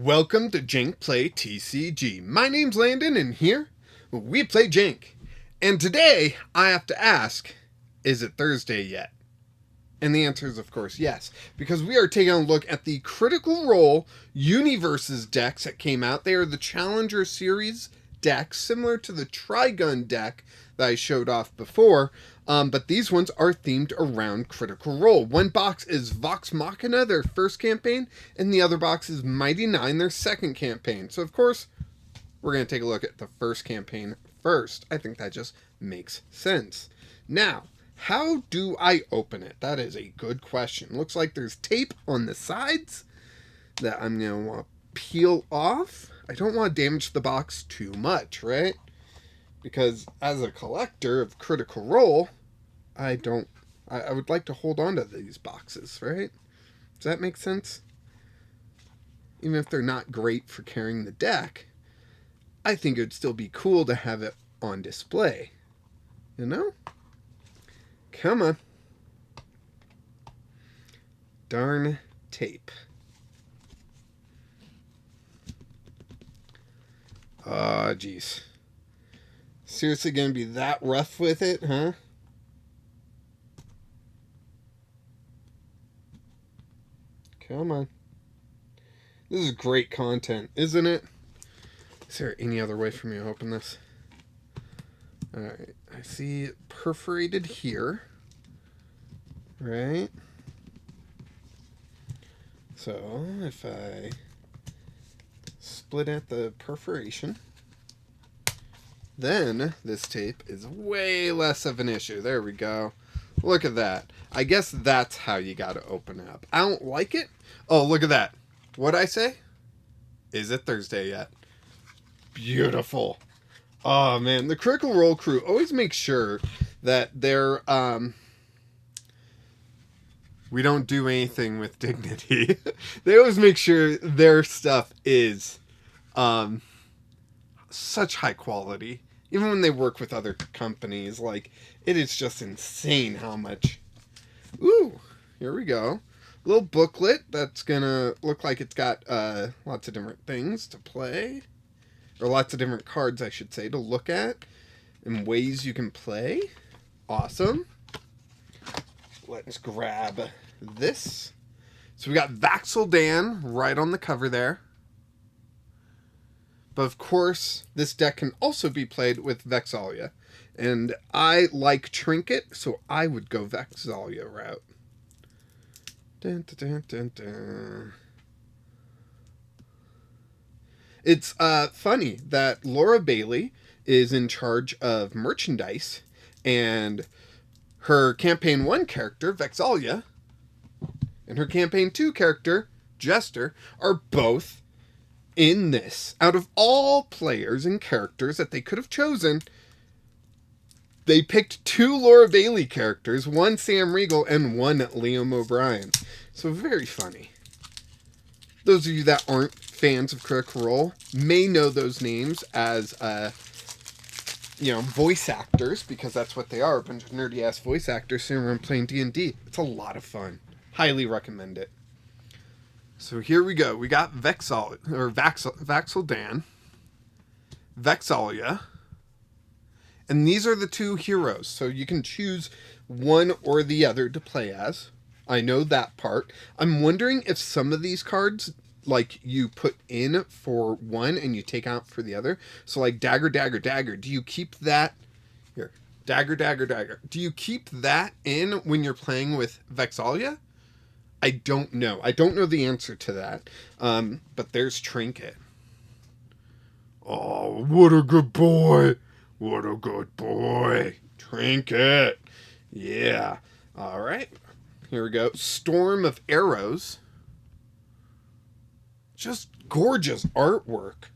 Welcome to Jank Play TCG. My name's Landon, and here we play Jank. And today I have to ask, is it Thursday yet? And the answer is, of course, yes, because we are taking a look at the Critical Role UniVersus decks that came out. They are the Challenger Series decks, similar to the Trigun deck that I showed off before, but these ones are themed around Critical Role. One box is Vox Machina, their first campaign, and the other box is Mighty Nein, their second campaign. So, of course, we're going to take a look at the first campaign first. I think that just makes sense. Now, how do I open it? That is a good question. Looks like there's tape on the sides that I'm going to want to peel off. I don't want to damage the box too much, right? Because as a collector of Critical Role, I would like to hold on to these boxes, right? Does that make sense? Even if they're not great for carrying the deck, I think it would still be cool to have it on display. You know? Come on. Darn tape. Oh, jeez. Seriously gonna be that rough with it, huh? Come on. This is great content, isn't it? Is there any other way for me to open this? Alright, I see it perforated here. Right? So, if I split at the perforation, then this tape is way less of an issue. There we go. Look at that. I guess that's how you gotta open it up. I don't like it. Oh, look at that. What'd I say? Is it Thursday yet? Beautiful. Oh, man. The Critical Role crew always makes sure that they're, we don't do anything with dignity. They always make sure their stuff is, such high quality. Even when they work with other companies, like, it is just insane how much. Ooh, here we go. A little booklet that's gonna look like it's got lots of different things to play. Or lots of different cards, I should say, to look at. And ways you can play. Awesome. Let's grab this. So we got Vax'ildan right on the cover there. But of course, this deck can also be played with Vex'ahlia. And I like Trinket, so I would go Vex'ahlia route. Dun, dun, dun, dun, dun. It's funny that Laura Bailey is in charge of merchandise, and her Campaign 1 character, Vex'ahlia, and her Campaign 2 character, Jester, are both in this. Out of all players and characters that they could have chosen, they picked 2 Laura Bailey characters, one Sam Riegel and one Liam O'Brien. So very funny. Those of you that aren't fans of Critical Role may know those names as, voice actors, because that's what they are, a bunch of nerdy-ass voice actors sitting around playing D&D. It's a lot of fun. Highly recommend it. So here we go. We got Vax'ildan, Vex'ahlia, and these are the 2 heroes. So you can choose one or the other to play as. I know that part. I'm wondering if some of these cards, like, you put in for one and you take out for the other. So, like, Dagger, Dagger, Dagger. Do you keep that? Here. Dagger, Dagger, Dagger. Do you keep that in when you're playing with Vex'ahlia? I don't know. I don't know the answer to that. But there's Trinket. Oh, what a good boy. What a good boy. Trinket. Yeah. All right. Here we go. Storm of Arrows. Just gorgeous artwork.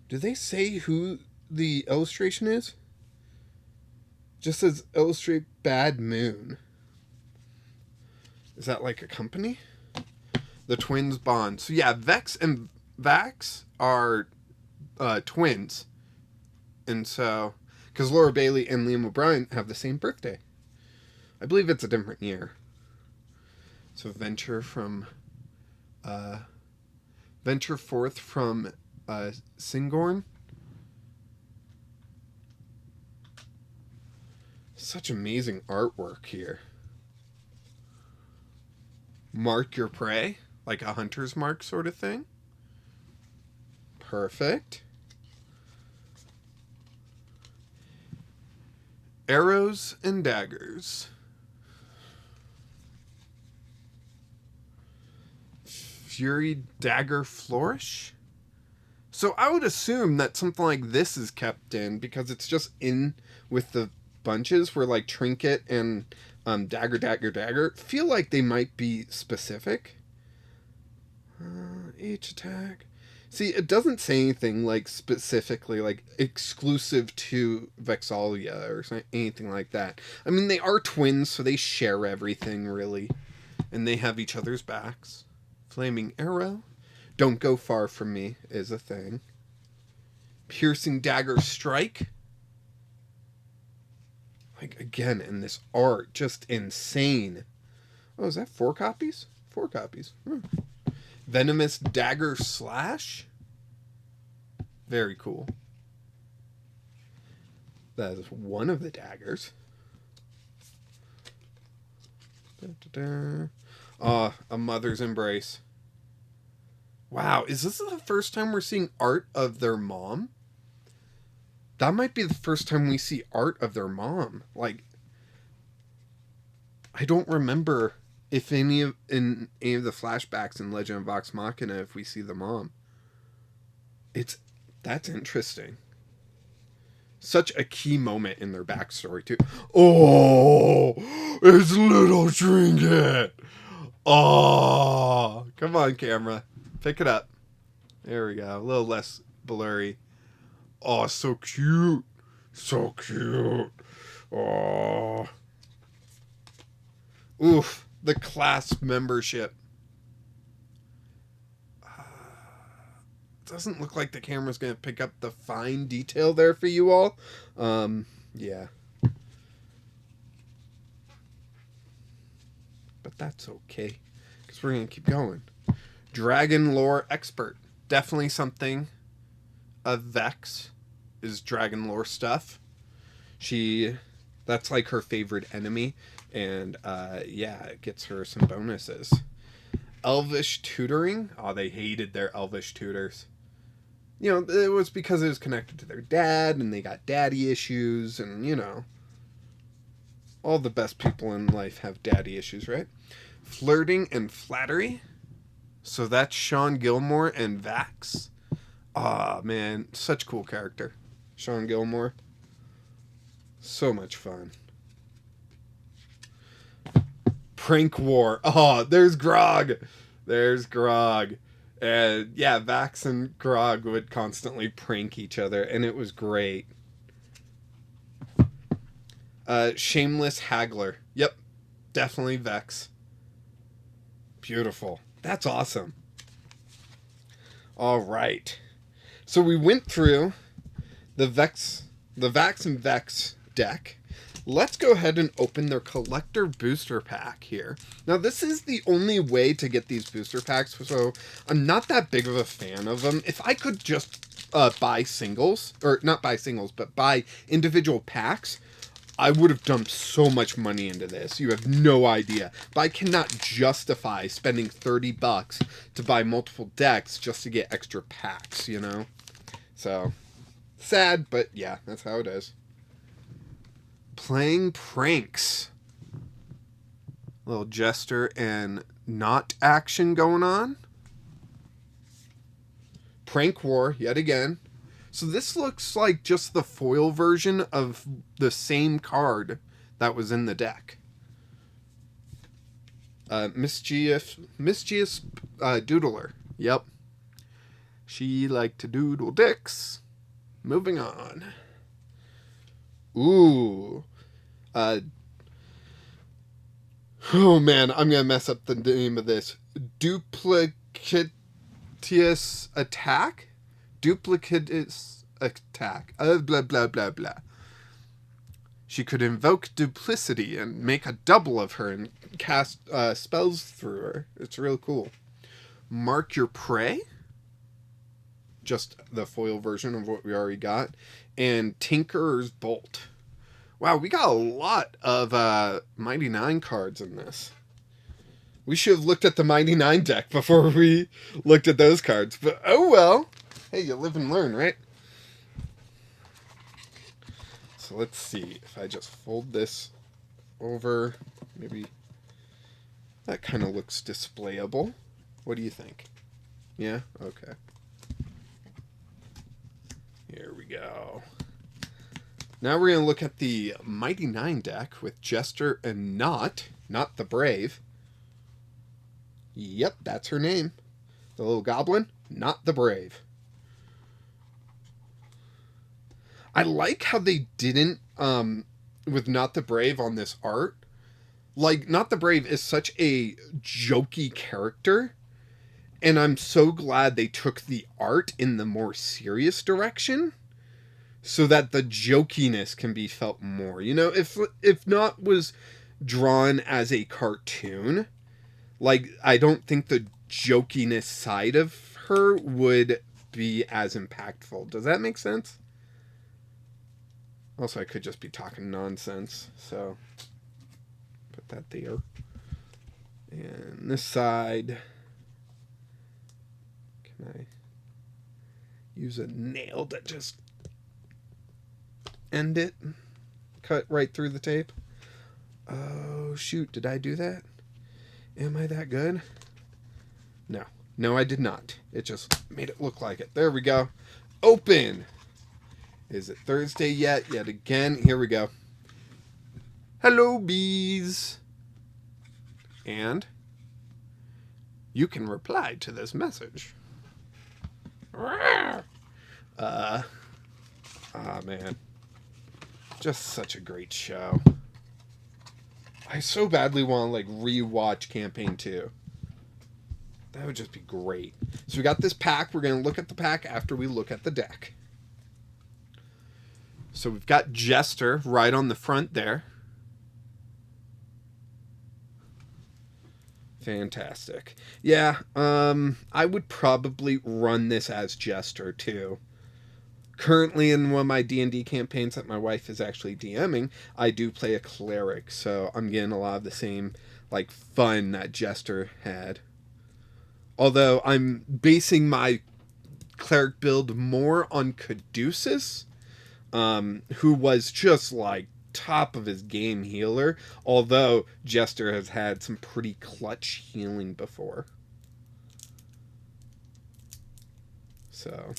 Do they say who the illustration is? Just says illustrate Bad Moon. Is that like a company? The twins bond. So yeah, Vex and Vax are twins. And so, because Laura Bailey and Liam O'Brien have the same birthday. I believe it's a different year. So Venture from Venture forth from Singorn. Such amazing artwork here. Mark your prey, like a hunter's mark sort of thing. Perfect. Arrows and daggers. Fury dagger flourish. So I would assume that something like this is kept in because it's just in with the bunches where like trinket and dagger feel like they might be specific. Each attack. See, it doesn't say anything like specifically like exclusive to Vexalia or anything like that. I mean, they are twins, so they share everything really, and they have each other's backs. Flaming arrow. Don't go far from me is a thing. Piercing dagger strike. Like, again, in this art, just insane. Oh, is that 4 copies? 4 copies. Venomous dagger slash. Very cool. That is one of the daggers. A mother's embrace. Wow, is this the first time we're seeing art of their mom? That might be the first time we see art of their mom. Like, I don't remember if in any of the flashbacks in Legend of Vox Machina if we see the mom. That's interesting. Such a key moment in their backstory too. Oh, it's little Trinket. Oh, come on, camera. Pick it up. There we go. A little less blurry. Oh, so cute. So cute. Oh. Oof. The class membership. Doesn't look like the camera's going to pick up the fine detail there for you all. Yeah. But that's okay. Because we're going to keep going. Dragon lore expert. Definitely something of Vex is dragon lore stuff. That's like her favorite enemy. And yeah, it gets her some bonuses. Elvish tutoring. Oh, they hated their elvish tutors. You know, it was because it was connected to their dad and they got daddy issues and, you know, all the best people in life have daddy issues, right? Flirting and flattery. So that's Sean Gilmore and Vax. Ah, man, such cool character. Sean Gilmore. So much fun. Prank war. Oh, there's Grog. There's Grog. And yeah, Vax and Grog would constantly prank each other, and it was great. Shameless Haggler. Yep, definitely Vex. Beautiful. That's awesome. All right. So we went through the Vax and Vex deck. Let's go ahead and open their collector booster pack here. Now, this is the only way to get these booster packs, so I'm not that big of a fan of them. If I could just buy singles, or not buy singles, but buy individual packs, I would have dumped so much money into this. You have no idea. But I cannot justify spending $30 to buy multiple decks just to get extra packs, you know? So, sad, but yeah, that's how it is. Playing pranks. Little jester and not action going on. Prank war, yet again. So this looks like just the foil version of the same card that was in the deck. Mischievous doodler. Yep. She liked to doodle dicks. Moving on. Ooh. Oh man, I'm gonna mess up the name of this. Duplicitous attack? Duplicitous attack. Blah, blah, blah, blah. She could invoke duplicity and make a double of her and cast spells through her. It's real cool. Mark your prey? just the foil version of what we already got, and Tinker's Bolt. Wow, we got a lot of Mighty Nein cards in this. We should have looked at the Mighty Nein deck before we looked at those cards. But oh well. Hey, you live and learn, right? So let's see. If I just fold this over, maybe that kind of looks displayable. What do you think? Yeah? Okay. Here we go. Now we're going to look at the Mighty Nein deck with Jester and Not the Brave. Yep, that's her name. The little goblin, Not the Brave. I like how they didn't, with Not the Brave on this art. Like, Not the Brave is such a jokey character, and I'm so glad they took the art in the more serious direction, so that the jokiness can be felt more. You know, if Not was drawn as a cartoon, like, I don't think the jokiness side of her would be as impactful. Does that make sense? Also, I could just be talking nonsense, so put that there. And this side, can I use a nail to just end it? Cut right through the tape? Oh, shoot, did I do that? Am I that good? No, I did not. It just made it look like it. There we go. Open! Is it Thursday yet? Yet again. Here we go. Hello, bees. And you can reply to this message. Man. Just such a great show. I so badly want to, like, rewatch Campaign 2. That would just be great. So we got this pack. We're going to look at the pack after we look at the deck. So we've got Jester right on the front there. Fantastic. Yeah, I would probably run this as Jester too. Currently in one of my D&D campaigns that my wife is actually DMing, I do play a cleric, so I'm getting a lot of the same, like, fun that Jester had. Although I'm basing my cleric build more on Caduceus, who was just, like, top of his game healer, although Jester has had some pretty clutch healing before. So,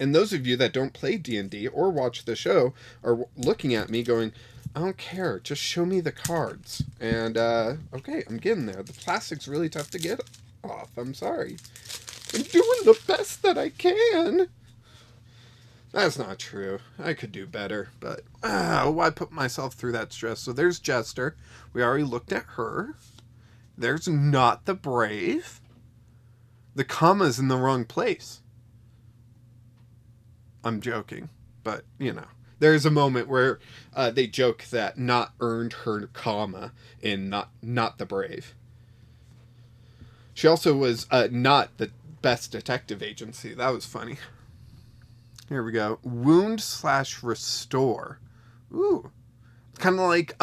and those of you that don't play D&D or watch the show are looking at me going, I don't care, just show me the cards. And, okay, I'm getting there. The plastic's really tough to get off. I'm sorry. I'm doing the best that I can. That's not true. I could do better, but why put myself through that stress? So there's Jester. We already looked at her. There's Not the Brave. The comma's in the wrong place. I'm joking, but, you know. There's a moment where they joke that Not earned her comma in Not the Brave. She also was not the best detective agency. That was funny. Here we go. Wound/restore. Ooh. Kind of like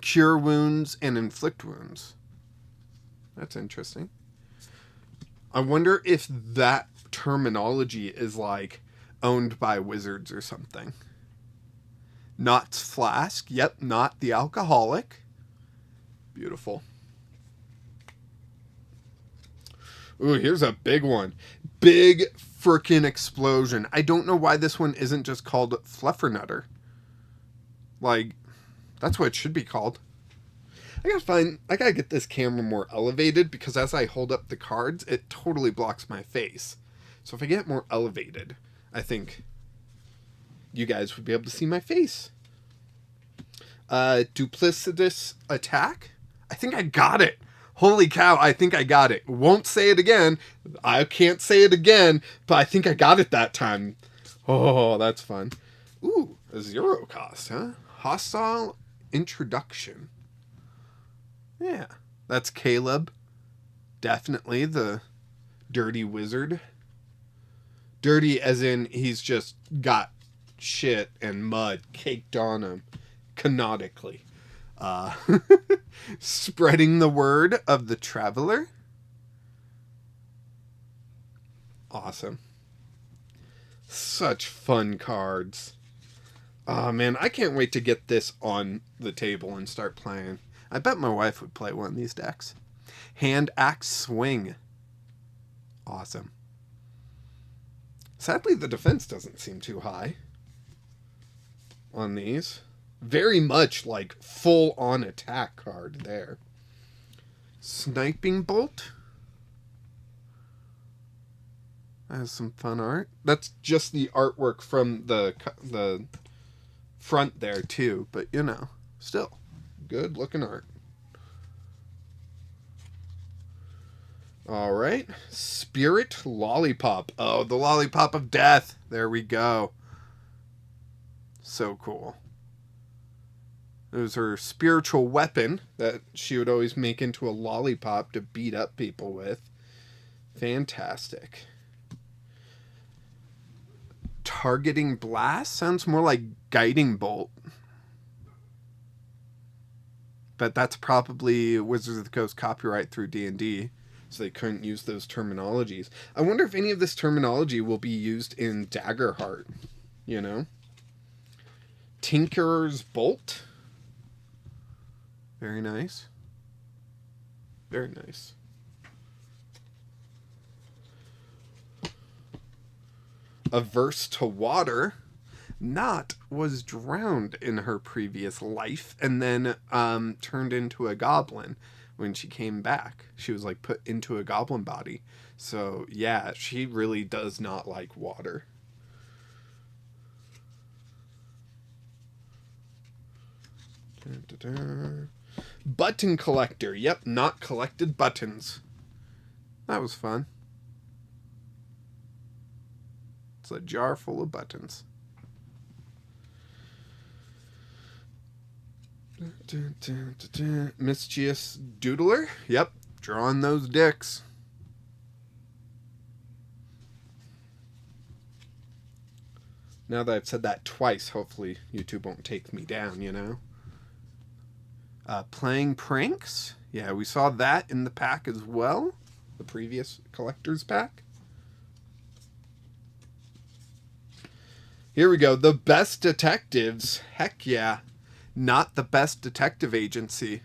cure wounds and inflict wounds. That's interesting. I wonder if that terminology is, like, owned by wizards or something. Not's flask. Yep, Not the alcoholic. Beautiful. Ooh, here's a big one. Big frickin' explosion. I don't know why this one isn't just called Fluffernutter. Like, that's what it should be called. I gotta get this camera more elevated, because as I hold up the cards, it totally blocks my face. So if I get it more elevated, I think you guys would be able to see my face. Duplicitous attack. I think I got it. Holy cow, I think I got it. Won't say it again. I can't say it again, but I think I got it that time. Oh, that's fun. Ooh, a 0 cost, huh? Hostile introduction. Yeah, that's Caleb. Definitely the Dirty Wizard. Dirty as in he's just got shit and mud caked on him canonically. Uh, Spreading the word of the Traveler. Awesome. Such fun cards. Oh man, I can't wait to get this on the table and start playing. I bet my wife would play one of these decks. Hand Axe Swing. Awesome. Sadly, the defense doesn't seem too high on these. Very much like full-on attack card there. Sniping Bolt. That has some fun art. That's just the artwork from the front there too, but you know, still good looking art. All right, Spirit Lollipop. Oh, the Lollipop of Death. There we go. So cool. It was her spiritual weapon that she would always make into a lollipop to beat up people with. Fantastic. Targeting Blast sounds more like Guiding Bolt. But that's probably Wizards of the Coast copyright through D&D, so they couldn't use those terminologies. I wonder if any of this terminology will be used in Daggerheart, you know? Tinkerer's Bolt. Very nice. Very nice. Averse to Water. Not was drowned in her previous life and then turned into a goblin when she came back. She was like put into a goblin body. So yeah, she really does not like water. Button Collector. Yep, not collected buttons. That was fun. It's a jar full of buttons. Mischievous Doodler. Yep, drawing those dicks. Now that I've said that twice, hopefully YouTube won't take me down, you know? Playing Pranks. Yeah, we saw that in the pack as well. The previous collector's pack. Here we go. The Best Detectives. Heck yeah. Not the Best Detective Agency.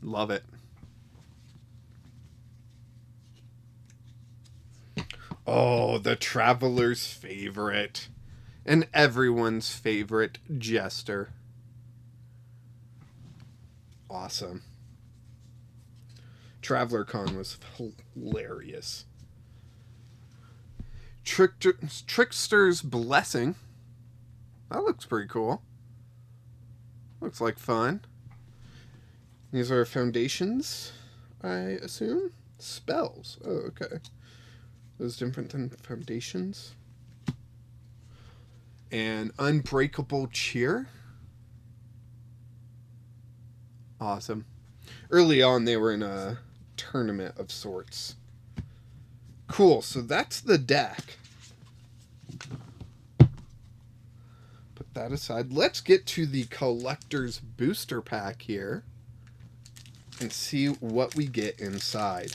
Love it. Oh, the Traveler's favorite. And everyone's favorite Jester. Awesome. TravelerCon was hilarious. Trickster's Blessing. That looks pretty cool. Looks like fun. These are foundations, I assume? Spells. Oh, okay. Those different than foundations. And Unbreakable Cheer. Awesome. Early on, they were in a tournament of sorts. Cool, so that's the deck. Put that aside. Let's get to the Collector's Booster Pack here and see what we get inside.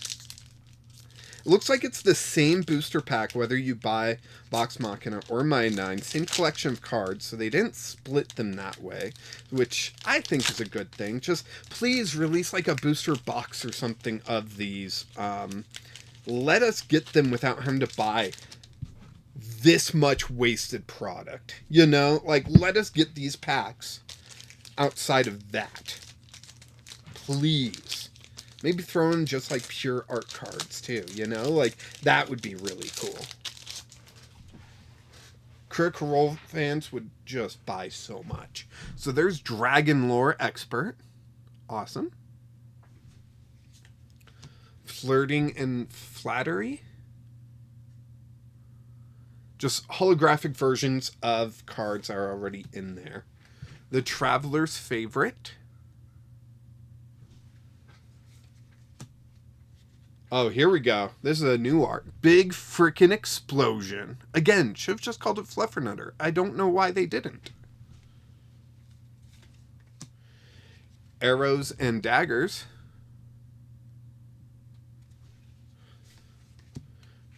It looks like it's the same booster pack whether you buy Vox Machina or Mighty Nein. Same collection of cards, so they didn't split them that way, which I think is a good thing. Just please release like a booster box or something of these. Let us get them without having to buy this much wasted product. You know, like let us get these packs outside of that. Please. Maybe throw in just like pure art cards too, you know? Like that would be really cool. Critical Role fans would just buy so much. So there's Dragon Lore Expert. Awesome. Flirting and Flattery. Just holographic versions of cards are already in there. The Traveler's Favorite. Oh, here we go. This is a new art. Big frickin' explosion. Again, should have just called it Fluffernutter. I don't know why they didn't. Arrows and daggers.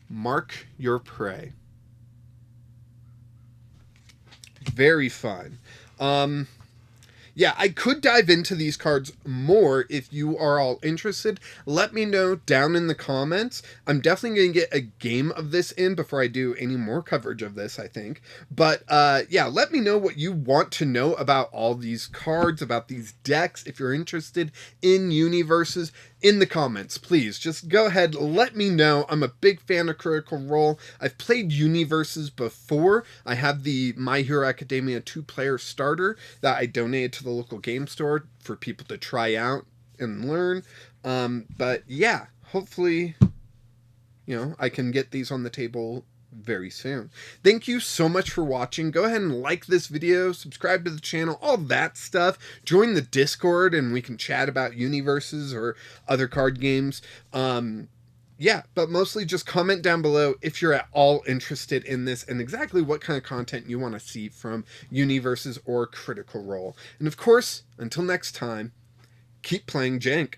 Mark your prey. Very fun. Yeah, I could dive into these cards more if you are all interested. Let me know down in the comments. I'm definitely going to get a game of this in before I do any more coverage of this, I think. But yeah, let me know what you want to know about all these cards, about these decks. If you're interested in UniVersus, in the comments, please just go ahead, let me know. I'm a big fan of Critical Role. I've played UniVersus before. I have the My Hero Academia 2-player starter that I donated to the local game store for people to try out and learn. But yeah, hopefully, I can get these on the table very soon. Thank you so much for watching. Go ahead and like this video, subscribe to the channel, all that stuff. Join the Discord and we can chat about UniVersus or other card games. Yeah, but mostly just comment down below if you're at all interested in this and exactly what kind of content you want to see from UniVersus or Critical Role. And of course, until next time, keep playing Jank.